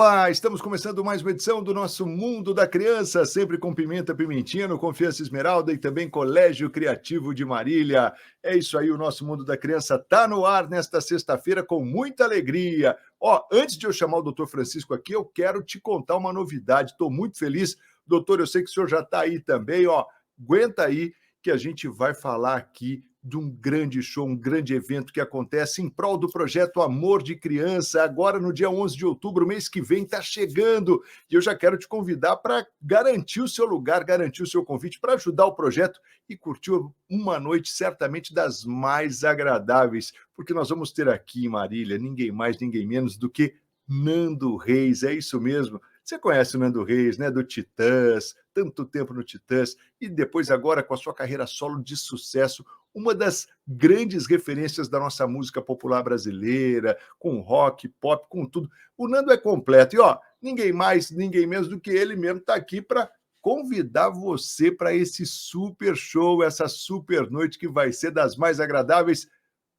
Olá, estamos começando mais uma edição do nosso Mundo da Criança, sempre com Pimenta Pimentino, Confiança Esmeralda e também Colégio Criativo de Marília. É isso aí, o nosso Mundo da Criança está no ar nesta sexta-feira com muita alegria. Ó, antes de eu chamar o doutor Francisco aqui, eu quero te contar uma novidade. Estou muito feliz. Doutor, eu sei que o senhor já está aí também, ó. Aguenta aí que a gente vai falar aqui de um grande show, um grande evento que acontece em prol do projeto Amor de Criança, agora no dia 11 de outubro, mês que vem, está chegando. E eu já quero te convidar para garantir o seu lugar, garantir o seu convite, para ajudar o projeto e curtir uma noite certamente das mais agradáveis, porque nós vamos ter aqui em Marília ninguém mais, ninguém menos do que Nando Reis, é isso mesmo. Você conhece o Nando Reis, né, do Titãs, tanto tempo no Titãs, e depois agora com a sua carreira solo de sucesso, uma das grandes referências da nossa música popular brasileira, com rock, pop, com tudo. O Nando é completo. E, ó, ninguém mais, ninguém menos do que ele mesmo está aqui para convidar você para esse super show, essa super noite que vai ser das mais agradáveis.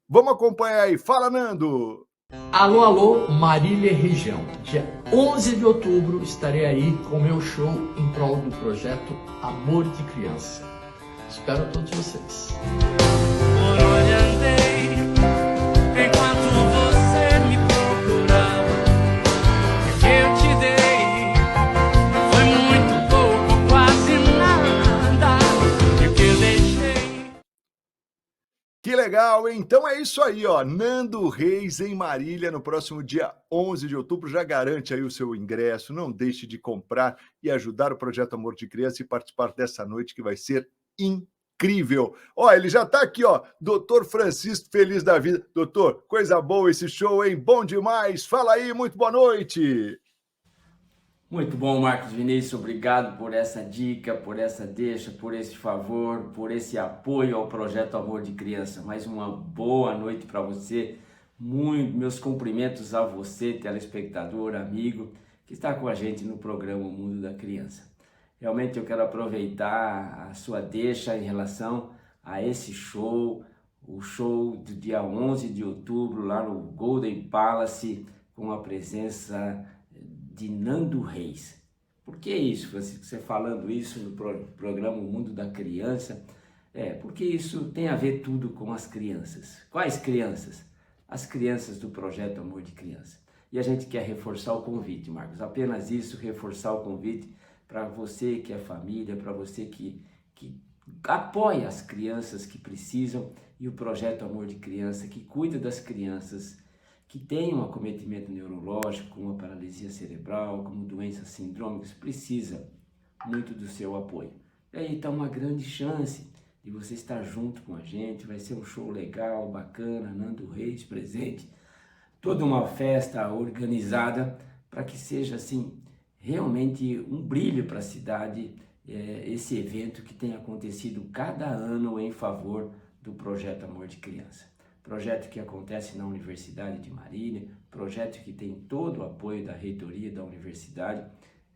Vamos acompanhar aí. Fala, Nando! Alô, alô, Marília região. Dia 11 de outubro estarei aí com meu show em prol do projeto Amor de Criança. Espero todos vocês. Por onde andei, enquanto você me procurava, o que eu te dei foi muito pouco, quase nada, e o que eu deixei. Que legal, hein? Então é isso aí, ó. Nando Reis em Marília no próximo dia 11 de outubro. Já garante aí o seu ingresso. Não deixe de comprar e ajudar o Projeto Amor de Criança e participar dessa noite que vai ser incrível. Ó, ele já tá aqui, ó. Doutor Francisco, feliz da vida. Doutor, coisa boa esse show, hein? Bom demais. Fala aí, muito boa noite. Muito bom, Marcos Vinícius, obrigado por essa dica, por essa deixa, por esse favor, por esse apoio ao Projeto Amor de Criança. Mais uma boa noite para você, meus cumprimentos a você, telespectador, amigo, que está com a gente no programa O Mundo da Criança. Realmente eu quero aproveitar a sua deixa em relação a esse show, o show do dia 11 de outubro lá no Golden Palace, com a presença de Nando Reis. Por que isso, Francisco? Você falando isso no programa O Mundo da Criança, porque isso tem a ver tudo com as crianças. Quais crianças? As crianças do Projeto Amor de Criança. E a gente quer reforçar o convite, Marcos. Apenas isso, reforçar o convite para você que é família, para você que apoia as crianças que precisam e o Projeto Amor de Criança, que cuida das crianças que têm um acometimento neurológico, como a paralisia cerebral, como doenças sindrômicas, precisa muito do seu apoio. E aí está uma grande chance de você estar junto com a gente, vai ser um show legal, bacana, Nando Reis presente, toda uma festa organizada para que seja assim realmente um brilho para a cidade, esse evento que tem acontecido cada ano em favor do Projeto Amor de Criança. Projeto que acontece na Universidade de Marília, projeto que tem todo o apoio da reitoria da universidade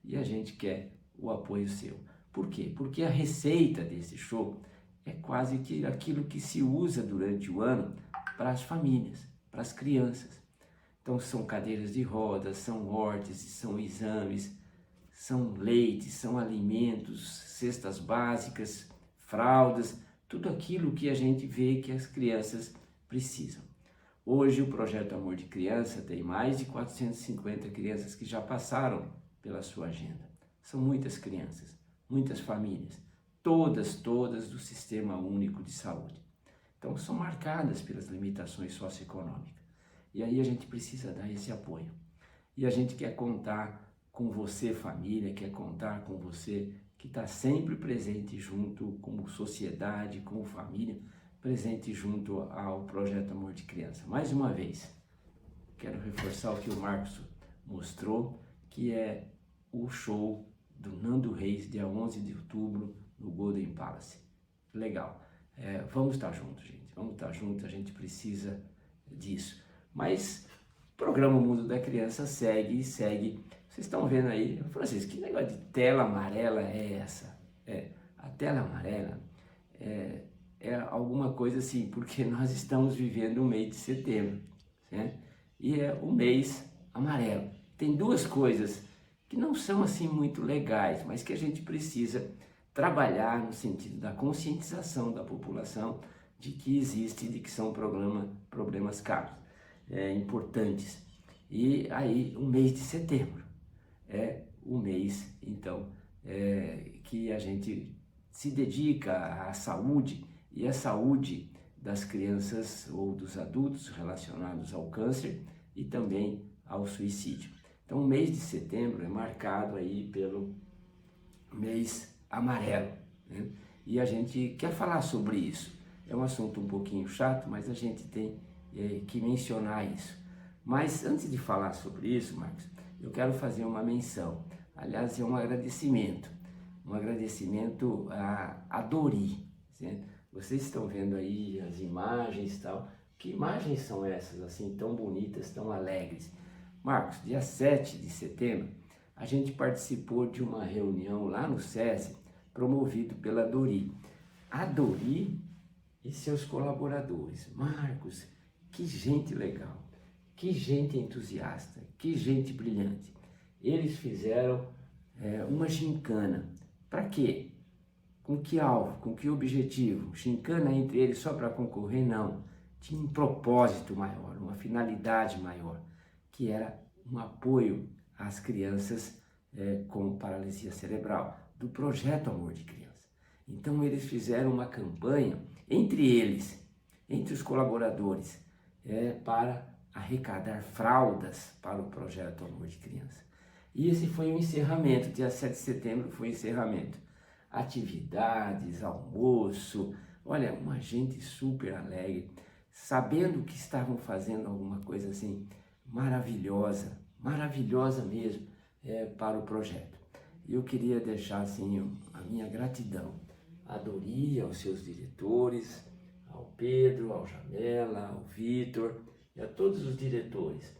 e a gente quer o apoio seu. Por quê? Porque a receita desse show é quase que aquilo que se usa durante o ano para as famílias, para as crianças. Então são cadeiras de rodas, são órteses, são exames, são leites, são alimentos, cestas básicas, fraldas, tudo aquilo que a gente vê que as crianças precisam. Hoje o Projeto Amor de Criança tem mais de 450 crianças que já passaram pela sua agenda. São muitas crianças, muitas famílias, todas do Sistema Único de Saúde. Então são marcadas pelas limitações socioeconômicas. E aí a gente precisa dar esse apoio. E a gente quer contar com você, família, quer contar com você que está sempre presente junto como sociedade, como família, presente junto ao Projeto Amor de Criança. Mais uma vez, quero reforçar o que o Marcos mostrou, que é o show do Nando Reis, dia 11 de outubro, no Golden Palace. Legal. Vamos estar juntos, gente. Vamos estar juntos, a gente precisa disso. Mas o programa Mundo da Criança segue e segue. Vocês estão vendo aí, Francisco, que negócio de tela amarela é essa? A tela amarela é alguma coisa assim, porque nós estamos vivendo o mês de setembro, né? E é o mês amarelo. tem duas coisas que não são assim muito legais, mas que a gente precisa trabalhar no sentido da conscientização da população de que existe, de que são problemas caros, importantes. E aí o mês de setembro é o mês, então, que a gente se dedica à saúde, e a saúde das crianças ou dos adultos relacionados ao câncer e também ao suicídio. Então o mês de setembro é marcado aí pelo mês amarelo, né? E a gente quer falar sobre isso. É um assunto um pouquinho chato, mas a gente tem que mencionar isso. Mas antes de falar sobre isso, Marcos, eu quero fazer uma menção. Aliás, é um agradecimento a Dori. Certo? Vocês estão vendo aí as imagens e tal. Que imagens são essas, assim, tão bonitas, tão alegres? Marcos, dia 7 de setembro, a gente participou de uma reunião lá no SESI, promovido pela Dori. A Dori e seus colaboradores. Marcos, que gente legal, que gente entusiasta, que gente brilhante. Eles fizeram uma gincana. Para quê? Com que alvo? Com que objetivo? Gincana entre eles só para concorrer? Não. Tinha um propósito maior, uma finalidade maior, que era um apoio às crianças com paralisia cerebral, do projeto Amor de Criança. Então eles fizeram uma campanha entre eles, entre os colaboradores, para arrecadar fraldas para o projeto Amor de Criança. E esse foi o encerramento, dia 7 de setembro foi o encerramento. Atividades, almoço, olha, uma gente super alegre, sabendo que estavam fazendo alguma coisa assim maravilhosa, maravilhosa mesmo, para o projeto. E eu queria deixar assim a minha gratidão à Dori, aos seus diretores, ao Pedro, ao Jamela, ao Vitor e a todos os diretores,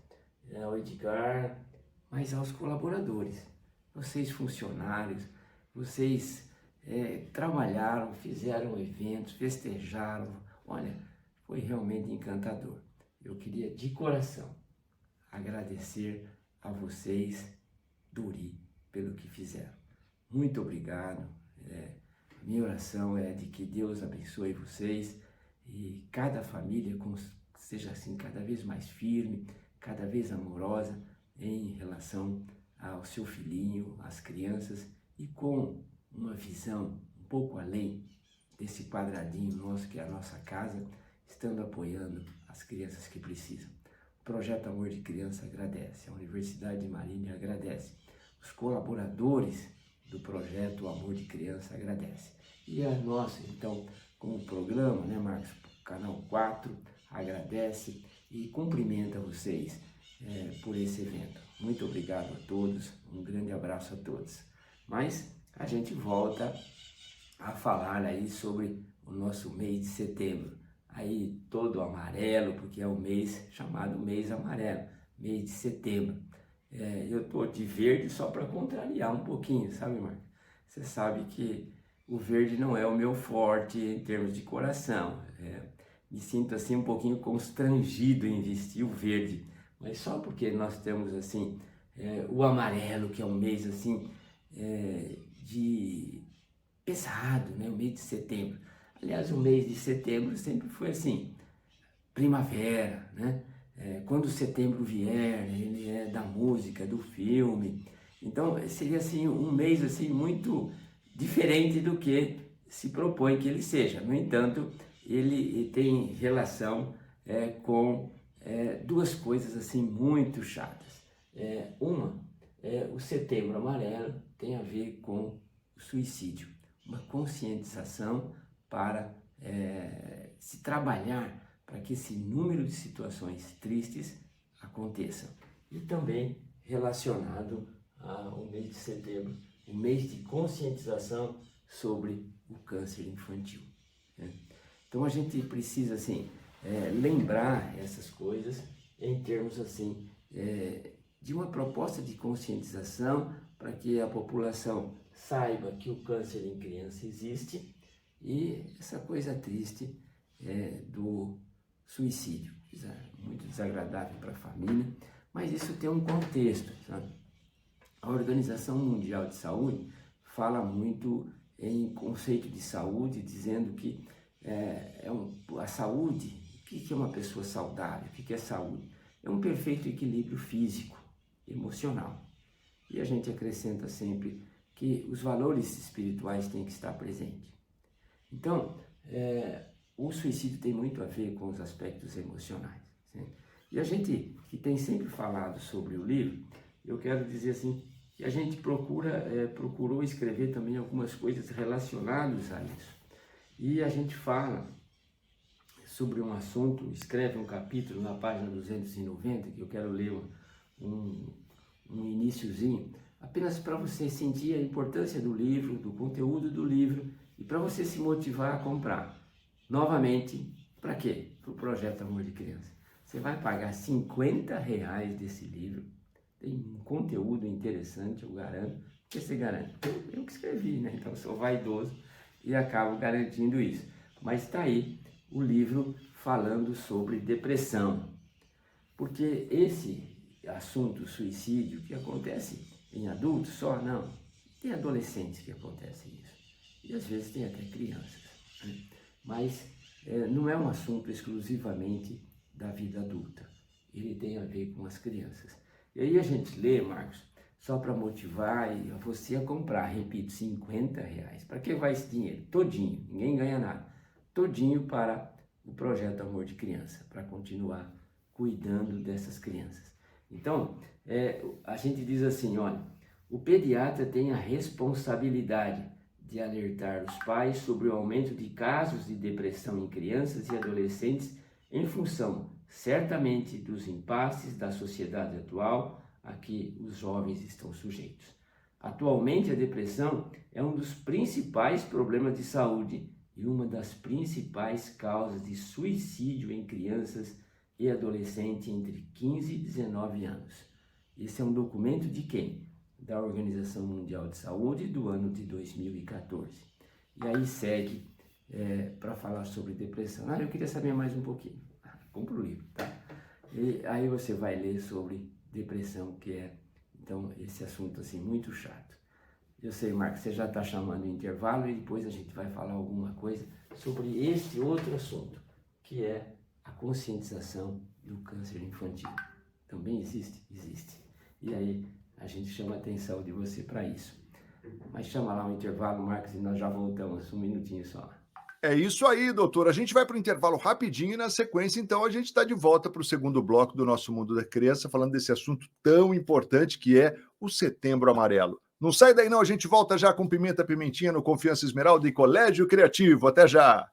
ao Edgar, mas aos colaboradores. Vocês funcionários, vocês trabalharam, fizeram eventos, festejaram, olha, foi realmente encantador. Eu queria de coração agradecer a vocês, Dori, pelo que fizeram. Muito obrigado. Minha oração é de que Deus abençoe vocês e cada família seja assim cada vez mais firme, cada vez amorosa em relação ao seu filhinho, às crianças e com uma visão um pouco além desse quadradinho nosso que é a nossa casa, estando apoiando as crianças que precisam. O Projeto Amor de Criança agradece, a Universidade de Marília agradece, os colaboradores do Projeto Amor de Criança agradece. E a nossa, então, como programa, né, Marcos, Canal 4, agradece e cumprimenta vocês por esse evento. Muito obrigado a todos, um grande abraço a todos. Mas a gente volta a falar aí sobre o nosso mês de setembro. Aí todo amarelo, porque é o mês chamado mês amarelo, mês de setembro. Eu tô de verde só para contrariar um pouquinho, sabe, Marcos? Você sabe que o verde não é o meu forte em termos de coração. Me sinto assim um pouquinho constrangido em vestir o verde, mas só porque nós temos assim o amarelo, que é um mês assim de pesado, né? O mês de setembro. Aliás, o mês de setembro sempre foi assim, primavera, né? Quando setembro vier, ele é da música, do filme. Então seria assim um mês assim muito diferente do que se propõe que ele seja. No entanto, ele tem relação com duas coisas assim muito chatas. O setembro amarelo tem a ver com o suicídio, uma conscientização para se trabalhar para que esse número de situações tristes aconteçam. E também relacionado ao mês de setembro, o mês de conscientização sobre o câncer infantil. Então a gente precisa assim lembrar essas coisas em termos assim de uma proposta de conscientização para que a população saiba que o câncer em criança existe e essa coisa triste do suicídio, muito desagradável para a família, Mas isso tem um contexto, sabe? A Organização Mundial de Saúde fala muito em conceito de saúde, dizendo que a saúde, o que é uma pessoa saudável? O que é saúde? É um perfeito equilíbrio físico, emocional. E a gente acrescenta sempre que os valores espirituais têm que estar presentes. Então, o suicídio tem muito a ver com os aspectos emocionais. Né? E a gente que tem sempre falado sobre o livro, eu quero dizer assim, que a gente procurou escrever também algumas coisas relacionadas a isso. E a gente fala sobre um assunto, escreve um capítulo na página 290, que eu quero ler um iniciozinho, apenas para você sentir a importância do livro, do conteúdo do livro, e para você se motivar a comprar. Novamente, para quê? Para o Projeto Amor de Criança. Você vai pagar R$50 desse livro, tem um conteúdo interessante, eu garanto. Por que você garante? Eu que escrevi, né? Então sou vaidoso e acabo garantindo isso. Mas está aí o livro falando sobre depressão. Porque esse assunto, suicídio, que acontece em adultos só, não. Tem adolescentes que acontece isso. E às vezes tem até crianças. Né? Mas não é um assunto exclusivamente da vida adulta. Ele tem a ver com as crianças. E aí a gente lê, Marcos, só para motivar você a comprar, repito, R$50. Para que vai esse dinheiro? Todinho, ninguém ganha nada. Todinho para o Projeto Amor de Criança, para continuar cuidando dessas crianças. Então, a gente diz assim, olha, o pediatra tem a responsabilidade de alertar os pais sobre o aumento de casos de depressão em crianças e adolescentes em função, certamente, dos impasses da sociedade atual a que os jovens estão sujeitos. Atualmente, a depressão é um dos principais problemas de saúde e uma das principais causas de suicídio em crianças e adolescentes entre 15 e 19 anos. Esse é um documento de quem? Da Organização Mundial de Saúde do ano de 2014. E aí segue para falar sobre depressão. Eu queria saber mais um pouquinho. Compra o livro, tá? E aí você vai ler sobre depressão, que é, então, esse assunto assim muito chato. Eu sei, Marcos, você já está chamando o intervalo e depois a gente vai falar alguma coisa sobre este outro assunto, que é a conscientização do câncer infantil. Também existe? Existe. E aí a gente chama a atenção de você para isso. Mas chama lá o intervalo, Marcos, e nós já voltamos, um minutinho só. É isso aí, doutor. A gente vai para o intervalo rapidinho e na sequência, então, a gente está de volta para o segundo bloco do nosso Mundo da Criança, falando desse assunto tão importante que é o Setembro Amarelo. Não sai daí não, a gente volta já com Pimenta Pimentinha no Confiança Esmeralda e Colégio Criativo. Até já!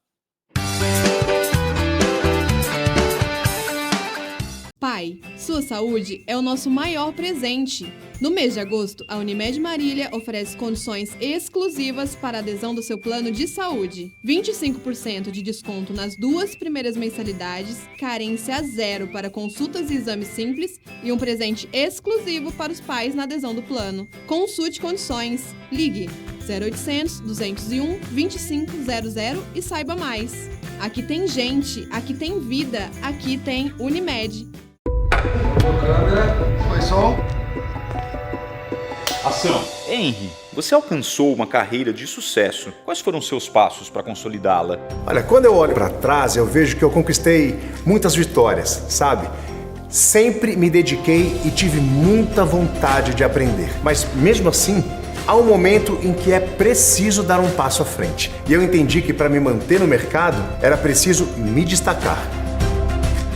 Pai, sua saúde é o nosso maior presente. No mês de agosto, a Unimed Marília oferece condições exclusivas para a adesão do seu plano de saúde. 25% de desconto nas 2 primeiras mensalidades, carência 0 para consultas e exames simples e um presente exclusivo para os pais na adesão do plano. Consulte condições. Ligue 0800 201 2500 e saiba mais. Aqui tem gente, aqui tem vida, aqui tem Unimed. Foi som. Ação. Henry, você alcançou uma carreira de sucesso. Quais foram seus passos para consolidá-la? Olha, quando eu olho para trás, eu vejo que eu conquistei muitas vitórias, sabe? Sempre me dediquei e tive muita vontade de aprender. Mas mesmo assim, há um momento em que é preciso dar um passo à frente. E eu entendi que para me manter no mercado, era preciso me destacar.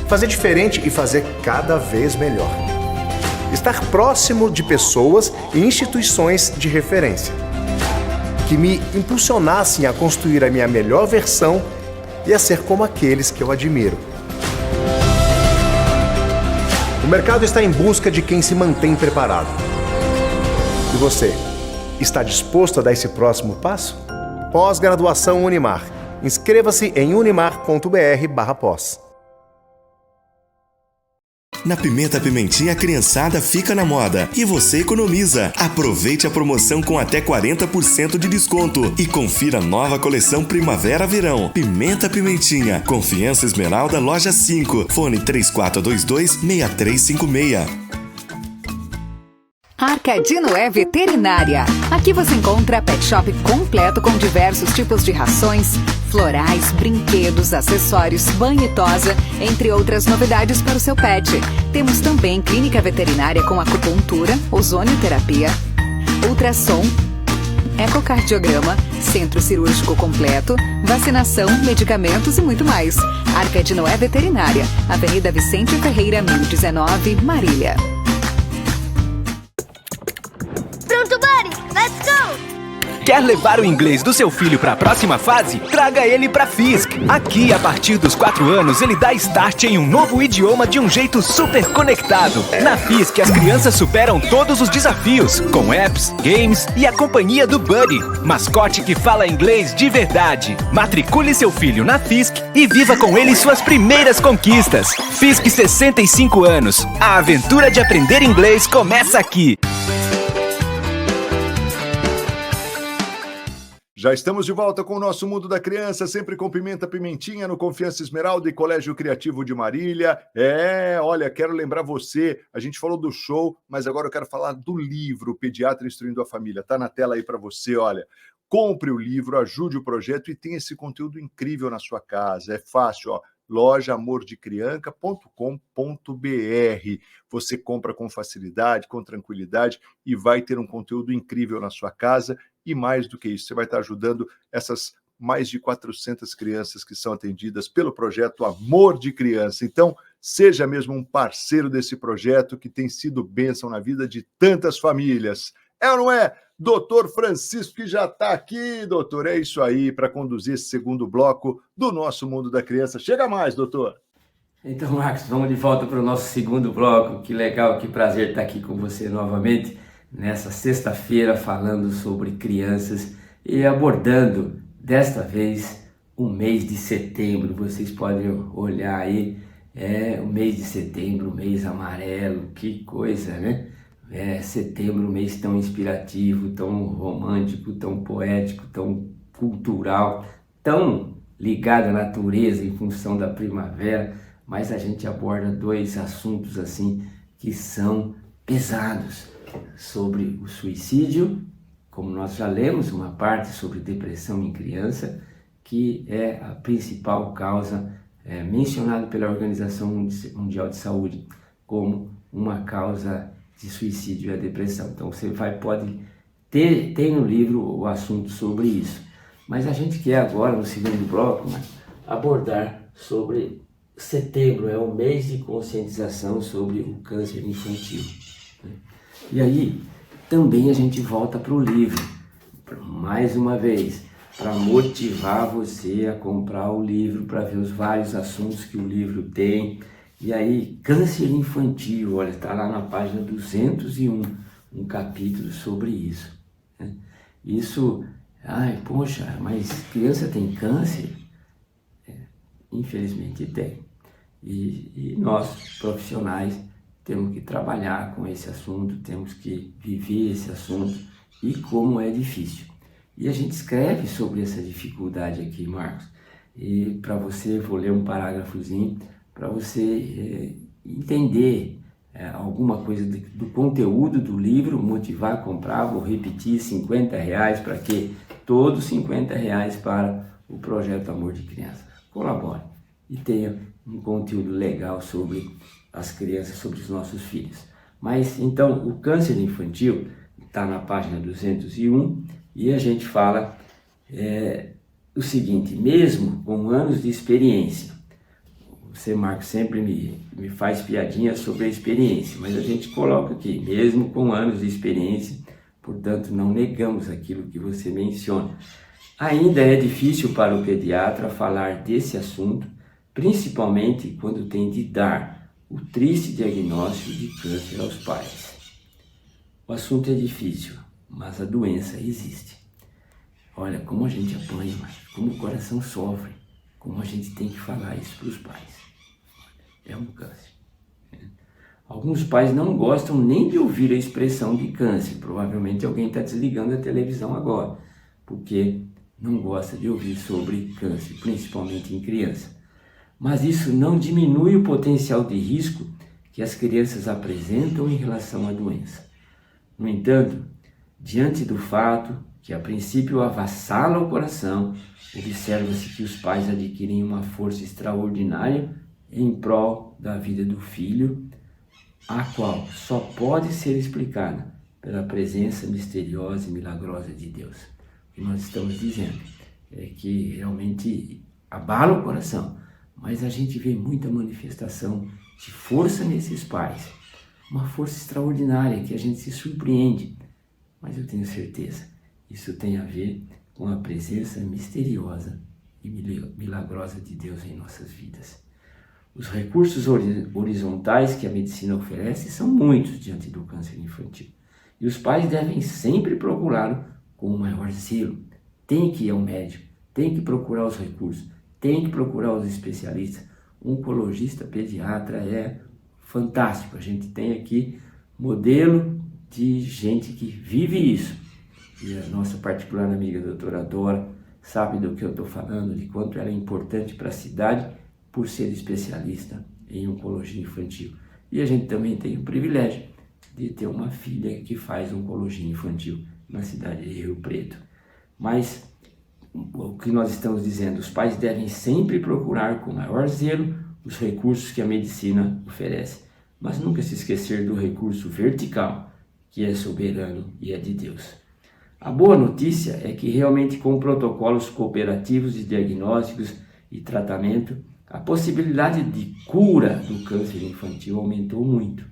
Fazer diferente e fazer cada vez melhor. Estar próximo de pessoas e instituições de referência, que me impulsionassem a construir a minha melhor versão e a ser como aqueles que eu admiro. O mercado está em busca de quem se mantém preparado. E você, está disposto a dar esse próximo passo? Pós-graduação Unimar. Inscreva-se em unimar.br/pós. Na Pimenta Pimentinha, a criançada fica na moda e você economiza. Aproveite a promoção com até 40% de desconto e confira a nova coleção Primavera-Verão. Pimenta Pimentinha, Confiança Esmeralda, Loja 5, fone 3422-6356. Arcadino é veterinária. Aqui você encontra pet shop completo com diversos tipos de rações, florais, brinquedos, acessórios, banho e tosa, entre outras novidades para o seu pet. Temos também clínica veterinária com acupuntura, ozonioterapia, ultrassom, ecocardiograma, centro cirúrgico completo, vacinação, medicamentos e muito mais. Arcadino é veterinária. Avenida Vicente Ferreira, 1019, Marília. Pronto, Buddy! Let's go! Quer levar o inglês do seu filho para a próxima fase? Traga ele para Fisk. Aqui, a partir dos 4 anos, ele dá start em um novo idioma de um jeito super conectado. Na Fisk, as crianças superam todos os desafios, com apps, games e a companhia do Buddy, mascote que fala inglês de verdade. Matricule seu filho na Fisk e viva com ele suas primeiras conquistas. Fisk 65 anos. A aventura de aprender inglês começa aqui. Já estamos de volta com o nosso Mundo da Criança, sempre com Pimenta Pimentinha, no Confiança Esmeralda e Colégio Criativo de Marília. Olha, quero lembrar você, a gente falou do show, mas agora eu quero falar do livro Pediatra Instruindo a Família. Tá na tela aí para você, olha. Compre o livro, ajude o projeto e tenha esse conteúdo incrível na sua casa. É fácil, ó. lojaamordecrianca.com.br. Você compra com facilidade, com tranquilidade e vai ter um conteúdo incrível na sua casa. E mais do que isso, você vai estar ajudando essas mais de 400 crianças que são atendidas pelo projeto Amor de Criança. Então, seja mesmo um parceiro desse projeto que tem sido bênção na vida de tantas famílias. É ou não é? Doutor Francisco, que já está aqui, doutor. É isso aí, para conduzir esse segundo bloco do nosso Mundo da Criança. Chega mais, doutor. Então, Marcos, vamos de volta para o nosso segundo bloco. Que legal, que prazer estar aqui com você novamente, nessa sexta-feira, falando sobre crianças e abordando, desta vez, o mês de setembro. Vocês podem olhar aí, o mês de setembro, o mês amarelo, que coisa, né? Setembro, um mês tão inspirativo, tão romântico, tão poético, tão cultural, tão ligado à natureza em função da primavera, mas a gente aborda dois assuntos assim que são pesados, sobre o suicídio, como nós já lemos, uma parte sobre depressão em criança, que é a principal causa mencionada pela Organização Mundial de Saúde como uma causa de suicídio e a depressão. Então você pode ter no livro o assunto sobre isso. Mas a gente quer agora, no segundo bloco, abordar sobre setembro, é o mês de conscientização sobre o câncer infantil. E aí, também a gente volta para o livro, mais uma vez, para motivar você a comprar o livro, para ver os vários assuntos que o livro tem. E aí, câncer infantil, olha, está lá na página 201, um capítulo sobre isso. Né? Isso, poxa, mas criança tem câncer? Infelizmente tem. E nós, profissionais, temos que trabalhar com esse assunto, temos que viver esse assunto e como é difícil. E a gente escreve sobre essa dificuldade aqui, Marcos. E para você, vou ler um parágrafozinho, para você entender alguma coisa do conteúdo do livro, motivar a comprar. Vou repetir, R$50, para quê? Todos R$50 para o Projeto Amor de Criança. Colabore e tenha um conteúdo legal sobre as crianças, sobre os nossos filhos. Mas, então, o câncer infantil está na página 201 e a gente fala o seguinte: mesmo com anos de experiência, você, Marcos, sempre me faz piadinha sobre a experiência, mas a gente coloca aqui, mesmo com anos de experiência, portanto, não negamos aquilo que você menciona. Ainda é difícil para o pediatra falar desse assunto, principalmente quando tem de dar o triste diagnóstico de câncer aos pais. O assunto é difícil, mas a doença existe. Olha como a gente apanha, como o coração sofre, como a gente tem que falar isso para os pais. É um câncer. Alguns pais não gostam nem de ouvir a expressão de câncer. Provavelmente alguém está desligando a televisão agora, porque não gosta de ouvir sobre câncer, principalmente em criança. Mas isso não diminui o potencial de risco que as crianças apresentam em relação à doença. No entanto, diante do fato que a princípio avassala o coração, observa-se que os pais adquirem uma força extraordinária em prol da vida do filho, a qual só pode ser explicada pela presença misteriosa e milagrosa de Deus. O que nós estamos dizendo é que realmente abala o coração, mas a gente vê muita manifestação de força nesses pais, uma força extraordinária que a gente se surpreende, mas eu tenho certeza, isso tem a ver com a presença misteriosa e milagrosa de Deus em nossas vidas. Os recursos horizontais que a medicina oferece são muitos diante do câncer infantil. E os pais devem sempre procurá-lo com o maior zelo. Tem que ir ao médico, tem que procurar os recursos, tem que procurar os especialistas. Um oncologista pediatra é fantástico. A gente tem aqui modelo de gente que vive isso. E a nossa particular amiga doutora Dora sabe do que eu estou falando, de quanto ela é importante para a cidade por ser especialista em oncologia infantil. E a gente também tem o privilégio de ter uma filha que faz oncologia infantil na cidade de Rio Preto. Mas o que nós estamos dizendo, os pais devem sempre procurar com maior zelo os recursos que a medicina oferece, mas nunca se esquecer do recurso vertical, que é soberano e é de Deus. A boa notícia é que realmente com protocolos cooperativos de diagnósticos e tratamento, a possibilidade de cura do câncer infantil aumentou muito.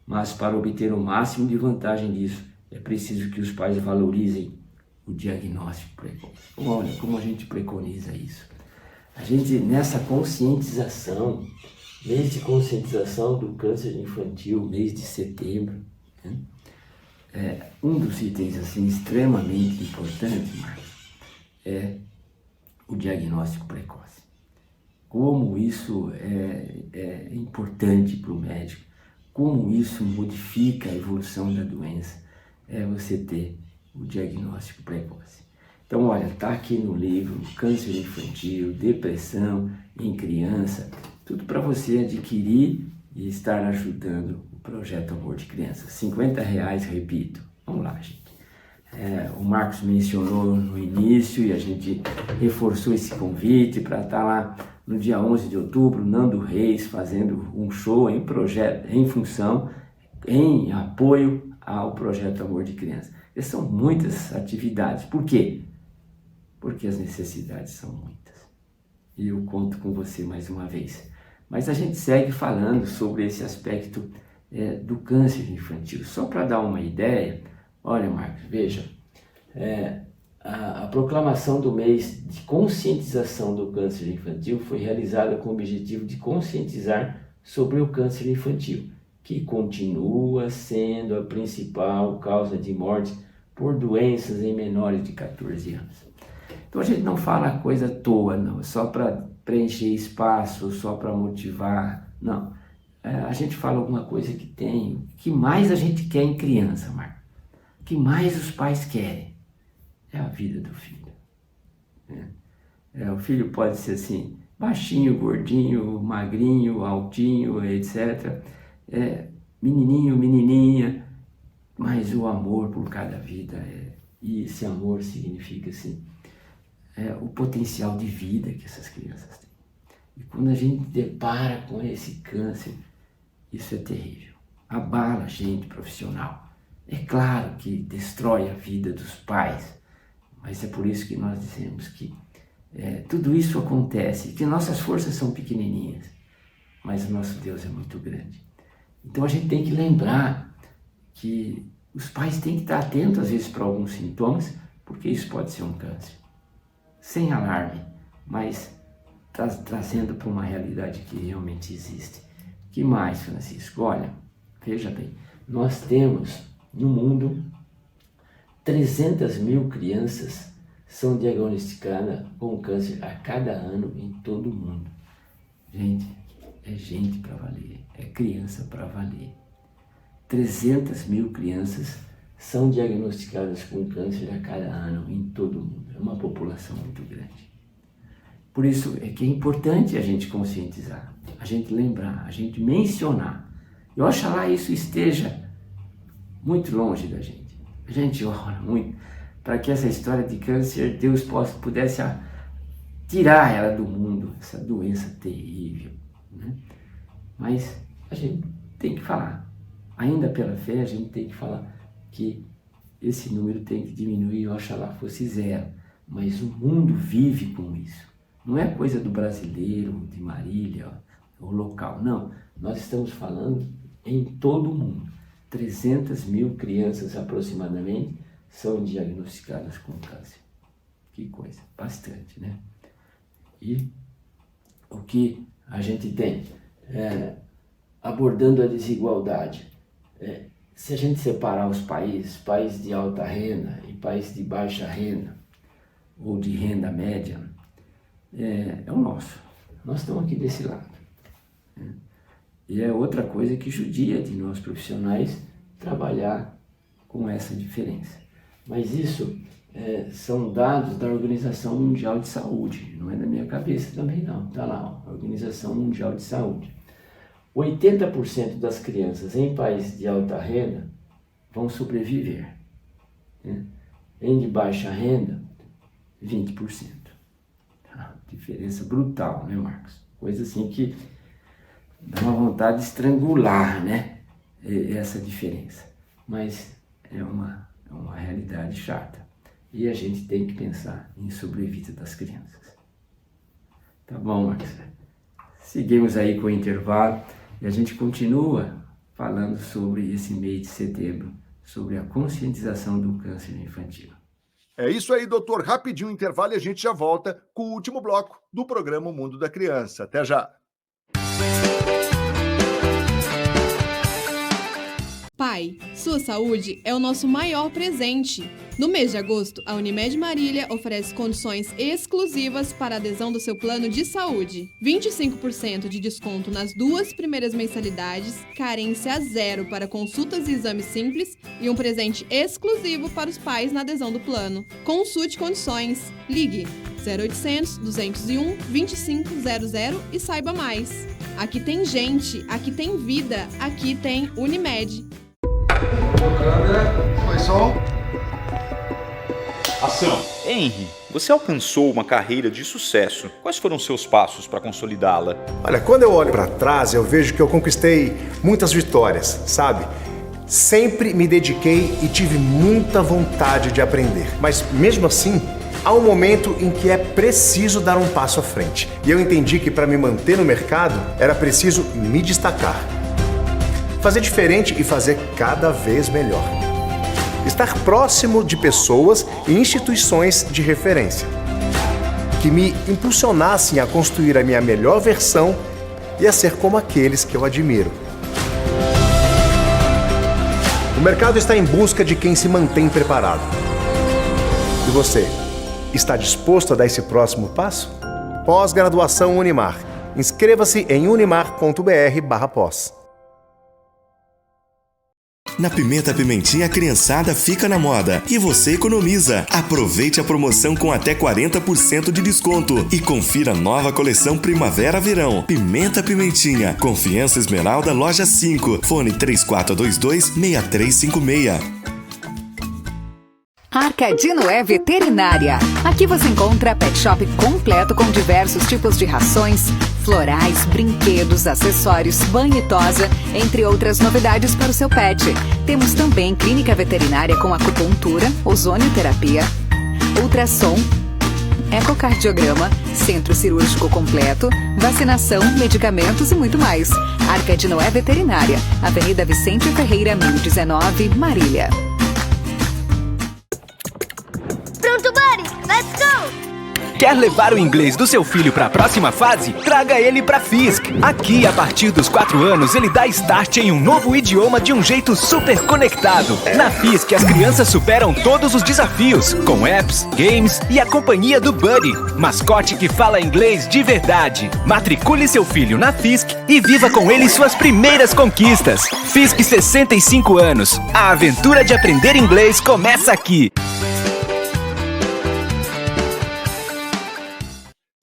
Mas para obter o máximo de vantagem disso, é preciso que os pais valorizem o diagnóstico precoce. Olha como a gente preconiza isso. A gente, nessa conscientização, mês de conscientização do câncer infantil, mês de setembro, né? Um dos itens assim, extremamente importantes, Marcos, é o diagnóstico precoce. Como isso é importante para o médico, como isso modifica a evolução da doença, é você ter o diagnóstico precoce. Então, olha, está aqui no livro Câncer Infantil, Depressão em Criança, tudo para você adquirir e estar ajudando o Projeto Amor de Criança. R$50, repito. Vamos lá, gente. O Marcos mencionou no início e a gente reforçou esse convite para estar lá no dia 11 de outubro, Nando Reis fazendo um show em apoio ao Projeto Amor de Criança. E são muitas atividades. Por quê? Porque as necessidades são muitas. E eu conto com você mais uma vez. Mas a gente segue falando sobre esse aspecto do câncer infantil. Só para dar uma ideia, olha, Marcos, veja, a proclamação do mês de conscientização do câncer infantil foi realizada com o objetivo de conscientizar sobre o câncer infantil, que continua sendo a principal causa de morte por doenças em menores de 14 anos. Então a gente não fala coisa à toa, não, só para preencher espaço, só para motivar, não. A gente fala alguma coisa que mais a gente quer em criança, Marcos, que mais os pais querem, é a vida do filho. O filho pode ser assim, baixinho, gordinho, magrinho, altinho, etc., menininho, menininha, mas o amor por cada vida, e esse amor significa assim, o potencial de vida que essas crianças têm. E quando a gente depara com esse câncer, isso é terrível, abala a gente profissional. É claro que destrói a vida dos pais, mas é por isso que nós dizemos que tudo isso acontece, que nossas forças são pequenininhas, mas o nosso Deus é muito grande. Então a gente tem que lembrar que os pais têm que estar atentos às vezes para alguns sintomas, porque isso pode ser um câncer. Sem alarme, mas trazendo para uma realidade que realmente existe. Que mais, Francisco? Olha, veja bem, nós temos no mundo 300 mil crianças são diagnosticadas com câncer a cada ano em todo o mundo. Gente, é gente para valer, é criança para valer. 300 mil crianças são diagnosticadas com câncer a cada ano em todo o mundo. É uma população muito grande. Por isso é que é importante a gente conscientizar, a gente lembrar, a gente mencionar. E oxalá isso esteja muito longe da gente. A gente ora muito para que essa história de câncer, Deus pudesse tirar ela do mundo, essa doença terrível, né? Mas a gente tem que falar, ainda pela fé, a gente tem que falar que esse número tem que diminuir, oxalá fosse 0, mas o mundo vive com isso. Não é coisa do brasileiro, de Marília, o local, não. Nós estamos falando em todo o mundo. 300 mil crianças aproximadamente são diagnosticadas com câncer. Que coisa, bastante, né? E o que a gente tem? Abordando a desigualdade. Se a gente separar os países de alta renda e países de baixa renda, ou de renda média, é o nosso. Nós estamos aqui desse lado. Né? E é outra coisa que judia de nós profissionais trabalhar com essa diferença. Mas isso são dados da Organização Mundial de Saúde, não é da minha cabeça também não, está lá, ó, Organização Mundial de Saúde. 80% das crianças em países de alta renda vão sobreviver, né? Em de baixa renda, 20%. Diferença brutal, né, Marcos? Coisa assim que dá uma vontade de estrangular, né? Essa diferença. Mas é uma realidade chata. E a gente tem que pensar em sobrevida das crianças. Tá bom, Marcos? Seguimos aí com o intervalo e a gente continua falando sobre esse mês de setembro, sobre a conscientização do câncer infantil. É isso aí, doutor. Rapidinho intervalo e a gente já volta com o último bloco do programa O Mundo da Criança. Até já! Pai, sua saúde é o nosso maior presente. No mês de agosto, a Unimed Marília oferece condições exclusivas para a adesão do seu plano de saúde. 25% de desconto nas 2 primeiras mensalidades, carência 0 para consultas e exames simples e um presente exclusivo para os pais na adesão do plano. Consulte condições. Ligue 0800 201 2500 e saiba mais. Aqui tem gente, aqui tem vida, aqui tem Unimed. Câmera, foi som. Ação. Henry, você alcançou uma carreira de sucesso. Quais foram seus passos para consolidá-la? Olha, quando eu olho para trás, eu vejo que eu conquistei muitas vitórias, sabe? Sempre me dediquei e tive muita vontade de aprender. Mas mesmo assim, há um momento em que é preciso dar um passo à frente. E eu entendi que para me manter no mercado, era preciso me destacar. Fazer diferente e fazer cada vez melhor. Estar próximo de pessoas e instituições de referência que me impulsionassem a construir a minha melhor versão e a ser como aqueles que eu admiro. O mercado está em busca de quem se mantém preparado. E você, está disposto a dar esse próximo passo? Pós-graduação Unimar. Inscreva-se em unimar.br/pós. Na Pimenta Pimentinha, a criançada fica na moda e você economiza. Aproveite a promoção com até 40% de desconto e confira a nova coleção Primavera-Verão. Pimenta Pimentinha, Confiança Esmeralda, Loja 5, fone 3422-6356. Arcadino é veterinária. Aqui você encontra pet shop completo com diversos tipos de rações, florais, brinquedos, acessórios, banho e tosa, entre outras novidades para o seu pet. Temos também clínica veterinária com acupuntura, ozonioterapia, ultrassom, ecocardiograma, centro cirúrgico completo, vacinação, medicamentos e muito mais. Arcadino é veterinária. Avenida Vicente Ferreira, 1019, Marília. Pronto, Buddy! Let's go! Quer levar o inglês do seu filho para a próxima fase? Traga ele para Fisk. Aqui, a partir dos 4 anos, ele dá start em um novo idioma de um jeito super conectado. Na Fisk, as crianças superam todos os desafios, com apps, games e a companhia do Buddy, mascote que fala inglês de verdade. Matricule seu filho na Fisk e viva com ele suas primeiras conquistas. Fisk 65 anos. A aventura de aprender inglês começa aqui.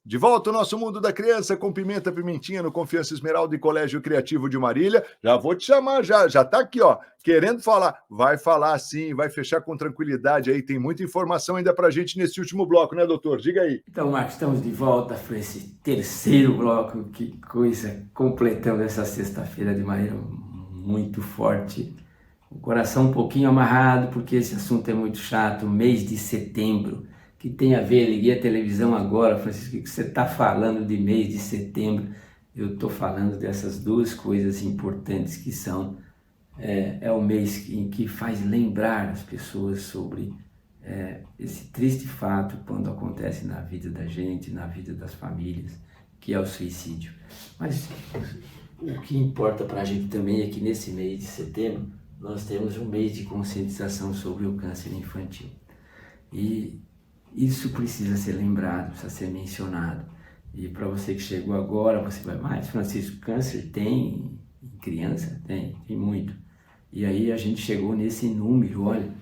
De volta ao nosso mundo da criança com Pimenta Pimentinha no Confiança Esmeralda e Colégio Criativo de Marília. Já vou te chamar, já tá aqui, ó, querendo falar. Vai falar sim, vai fechar com tranquilidade aí. Tem muita informação ainda pra gente nesse último bloco, né, doutor? Diga aí. Então, Marcos, estamos de volta para esse terceiro bloco. Que coisa, completando essa sexta-feira de maneira muito forte. O coração um pouquinho amarrado, porque esse assunto é muito chato. Mês de setembro. Que tem a ver, liguei a televisão agora, Francisco, o que você está falando de mês de setembro? Eu estou falando dessas duas coisas importantes que são, é o mês em que faz lembrar as pessoas sobre esse triste fato quando acontece na vida da gente, na vida das famílias, que é o suicídio. Mas o que importa para a gente também é que nesse mês de setembro nós temos um mês de conscientização sobre o câncer infantil. E isso precisa ser lembrado, precisa ser mencionado. E para você que chegou agora, você vai, mas Francisco, câncer tem em criança? Tem muito. E aí a gente chegou nesse número, olha,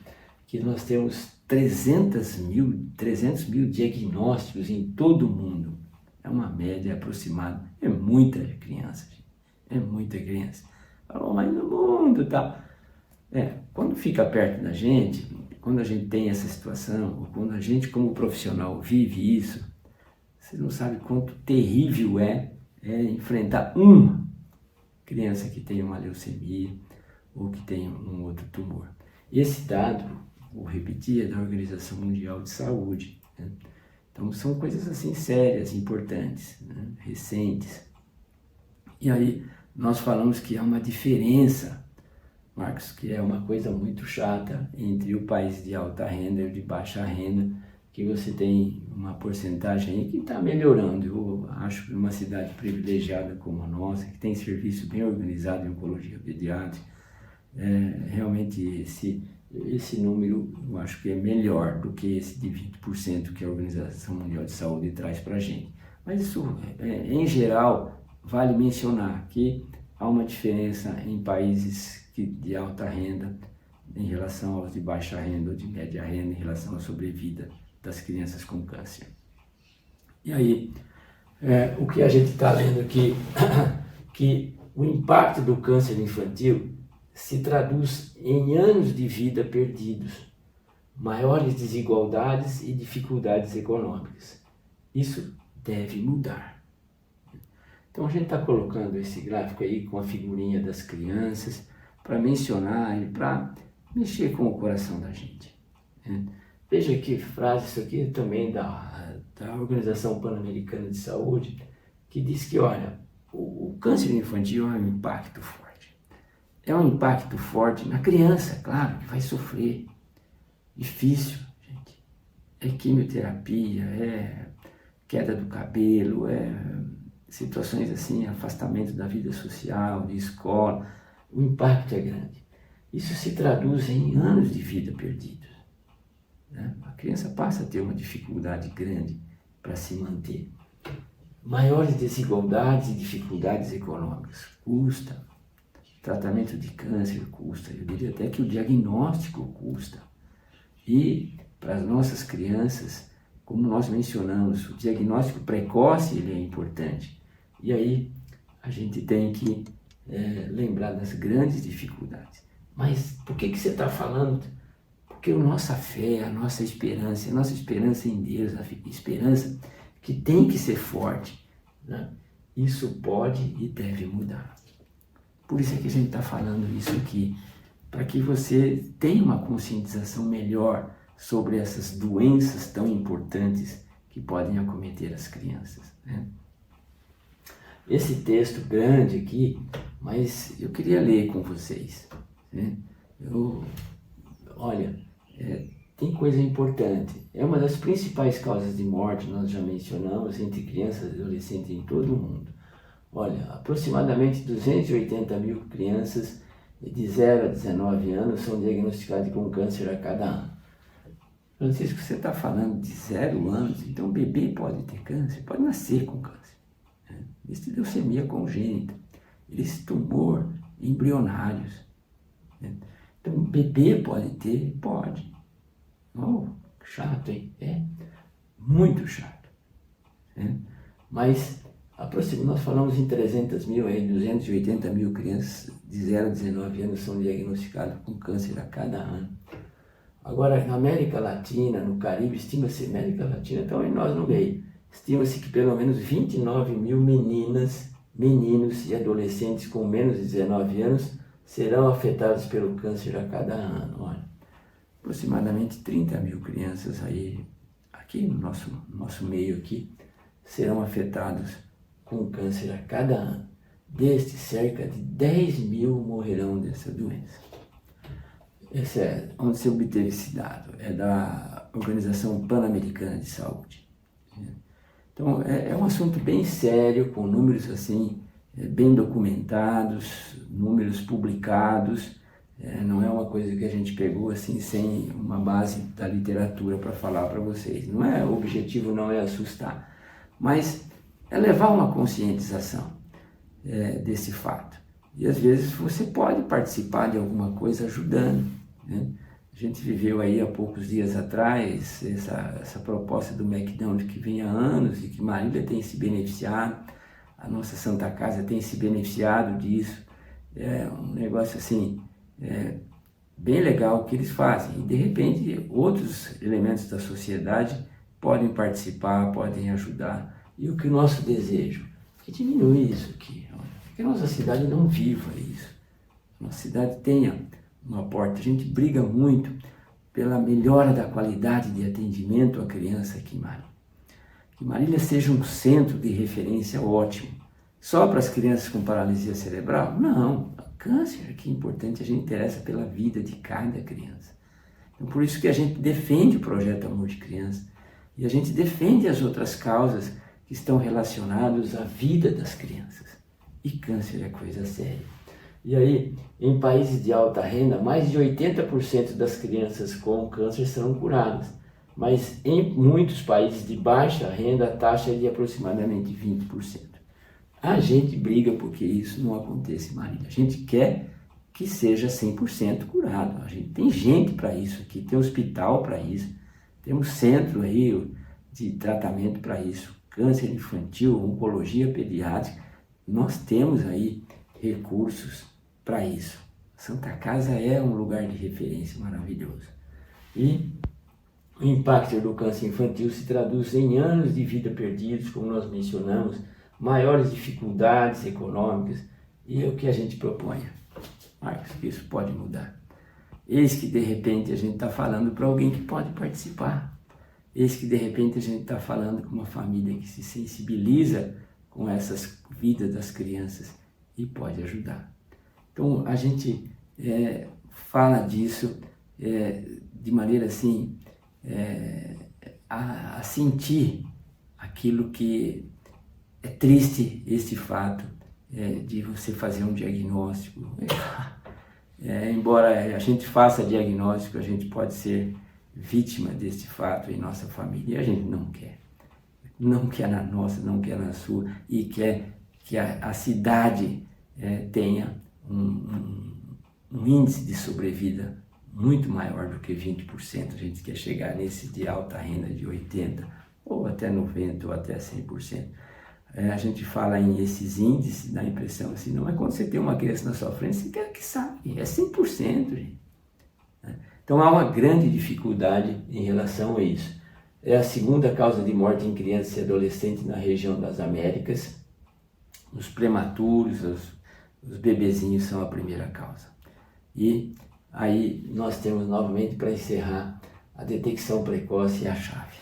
que nós temos 300 mil diagnósticos em todo o mundo. É uma média aproximada, é muita criança, gente. É muita criança. Falou, mas no mundo tal. Quando fica perto da gente, quando a gente tem essa situação, ou quando a gente como profissional vive isso, você não sabe quanto terrível é enfrentar uma criança que tem uma leucemia ou que tem um outro tumor. Esse dado, vou repetir, é da Organização Mundial de Saúde, né? Então são coisas assim sérias, importantes, né? Recentes. E aí nós falamos que há uma diferença, Marcos, que é uma coisa muito chata entre o país de alta renda e o de baixa renda, que você tem uma porcentagem aí que está melhorando. Eu acho que uma cidade privilegiada como a nossa, que tem serviço bem organizado em oncologia pediátrica, realmente esse número eu acho que é melhor do que esse de 20% que a Organização Mundial de Saúde traz para a gente. Mas isso, em geral, vale mencionar que há uma diferença em países de alta renda em relação aos de baixa renda ou de média renda em relação à sobrevida das crianças com câncer. E aí, o que a gente está lendo aqui, que o impacto do câncer infantil se traduz em anos de vida perdidos, maiores desigualdades e dificuldades econômicas. Isso deve mudar. Então a gente está colocando esse gráfico aí com a figurinha das crianças, para mencionar e para mexer com o coração da gente. Né? Veja que frase, isso aqui é também da Organização Pan-Americana de Saúde, que diz que, olha, o câncer infantil é um impacto forte. É um impacto forte na criança, claro, que vai sofrer. Difícil, gente. É quimioterapia, é queda do cabelo, é situações assim, afastamento da vida social, de escola. O impacto é grande. Isso se traduz em anos de vida perdidos, né? A criança passa a ter uma dificuldade grande para se manter. Maiores desigualdades e dificuldades econômicas. Custa. Tratamento de câncer custa. Eu diria até que o diagnóstico custa. E para as nossas crianças, como nós mencionamos, o diagnóstico precoce ele é importante. E aí a gente tem que lembrar das grandes dificuldades. Mas por que você está falando? Porque a nossa fé, a nossa esperança em Deus, a esperança que tem que ser forte, né? Isso pode e deve mudar. Por isso é que a gente está falando isso aqui, para que você tenha uma conscientização melhor sobre essas doenças tão importantes que podem acometer as crianças, né? Esse texto grande aqui, mas eu queria ler com vocês, né? Olha, tem coisa importante. É uma das principais causas de morte, nós já mencionamos, entre crianças e adolescentes em todo o mundo. Olha, aproximadamente 280 mil crianças de 0 a 19 anos são diagnosticadas com câncer a cada ano. Francisco, você está falando de 0 anos, então o bebê pode ter câncer, pode nascer com câncer. Existe leucemia congênita, existe tumor embrionários. Então, o bebê pode ter? Pode. Oh, chato, hein? É muito chato. mas nós falamos em 300 mil, 280 mil crianças de 0 a 19 anos são diagnosticadas com câncer a cada ano. Agora, na América Latina, no Caribe, estima-se, América Latina, então nós no meio, estima-se que pelo menos 29 mil meninas, meninos e adolescentes com menos de 19 anos serão afetados pelo câncer a cada ano. Olha, aproximadamente 30 mil crianças aí, aqui no nosso meio aqui, serão afetados com câncer a cada ano. Destes, cerca de 10 mil morrerão dessa doença. Esse é onde se obteve esse dado, é da Organização Pan-Americana de Saúde. Então, é um assunto bem sério, com números assim, bem documentados, números publicados. Não é uma coisa que a gente pegou assim sem uma base da literatura para falar para vocês. O objetivo não é assustar, mas é levar uma conscientização desse fato. E às vezes você pode participar de alguma coisa ajudando, né? A gente viveu aí há poucos dias atrás essa proposta do McDonald's que vem há anos e que Marília tem se beneficiado, a nossa Santa Casa tem se beneficiado disso. É um negócio assim, bem legal que eles fazem. E de repente outros elementos da sociedade podem participar, podem ajudar. E o que o nosso desejo é diminuir isso aqui, que a nossa cidade não viva isso. A nossa cidade tenha uma porta. A gente briga muito pela melhora da qualidade de atendimento à criança aqui em Marília. Que Marília seja um centro de referência ótimo. Só para as crianças com paralisia cerebral? Não. Câncer aqui é importante, a gente interessa pela vida de cada criança. Então, por isso que a gente defende o projeto Amor de Criança e a gente defende as outras causas que estão relacionadas à vida das crianças. E câncer é coisa séria. E aí, em países de alta renda, mais de 80% das crianças com câncer serão curadas. Mas em muitos países de baixa renda, a taxa é de aproximadamente 20%. A gente briga porque isso não aconteça em Marília. A gente quer que seja 100% curado. A gente tem gente para isso aqui, tem hospital para isso, temos centro aí de tratamento para isso. Câncer infantil, oncologia pediátrica, nós temos aí recursos para isso. Santa Casa é um lugar de referência maravilhoso. E o impacto do câncer infantil se traduz em anos de vida perdidos, como nós mencionamos, maiores dificuldades econômicas, e é o que a gente propõe. Marcos, que isso pode mudar. Eis que de repente a gente está falando para alguém que pode participar. Eis que de repente a gente está falando com uma família que se sensibiliza com essas vidas das crianças e pode ajudar. Então a gente fala disso de maneira assim, a sentir aquilo que é triste, esse fato de você fazer um diagnóstico. Embora a gente faça diagnóstico, a gente pode ser vítima desse fato em nossa família, e a gente não quer. Não quer na nossa, não quer na sua, e quer que a cidade tenha um índice de sobrevida muito maior do que 20%. A gente quer chegar nesse de alta renda de 80%, ou até 90%, ou até 100%. A gente fala em esses índices, dá a impressão assim, não é quando você tem uma criança na sua frente, você quer que sabe, é 100%, gente. Então há uma grande dificuldade em relação a isso. É a segunda causa de morte em crianças e adolescentes na região das Américas. Os prematuros, os bebezinhos são a primeira causa. E aí nós temos novamente, para encerrar, a detecção precoce e a chave.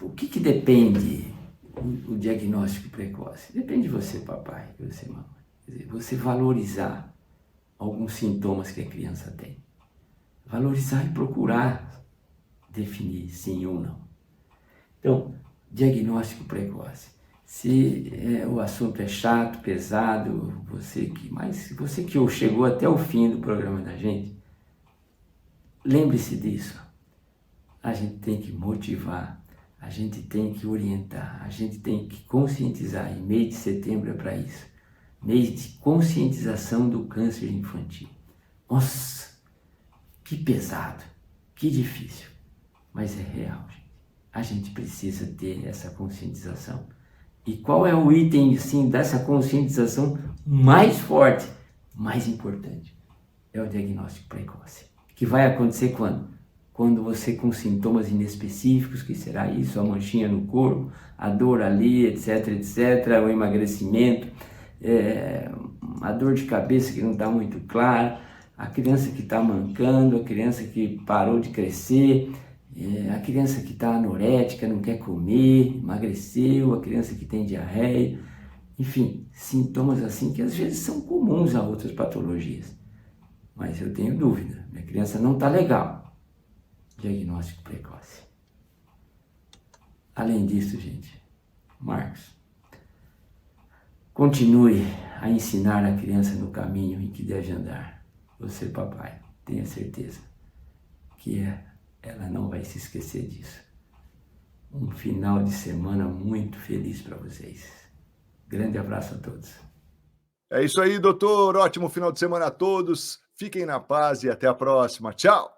O que depende o diagnóstico precoce? Depende de você, papai, de você, mamãe. Quer dizer, você valorizar alguns sintomas que a criança tem. Valorizar e procurar definir sim ou não. Então, diagnóstico precoce. Se o assunto é chato, pesado, você que chegou até o fim do programa da gente, lembre-se disso. A gente tem que motivar, a gente tem que orientar, a gente tem que conscientizar. E mês de setembro é para isso. Mês de conscientização do câncer infantil. Nossa, que pesado, que difícil, mas é real, gente. A gente precisa ter essa conscientização E qual é o item, assim, dessa conscientização mais forte, mais importante? É o diagnóstico precoce. Que vai acontecer quando? Quando você com sintomas inespecíficos, que será isso, a manchinha no corpo, a dor ali, etc, o emagrecimento, a dor de cabeça que não está muito clara, a criança que está mancando, a criança que parou de crescer, a criança que está anorética, não quer comer, emagreceu, a criança que tem diarreia, enfim, sintomas assim que às vezes são comuns a outras patologias. Mas eu tenho dúvida, minha criança não está legal. Diagnóstico precoce. Além disso, gente, Marcos, continue a ensinar a criança no caminho em que deve andar. Você, papai, tenha certeza que ela não vai se esquecer disso. Um final de semana muito feliz para vocês. Grande abraço a todos. É isso aí, doutor. Ótimo final de semana a todos. Fiquem na paz e até a próxima. Tchau!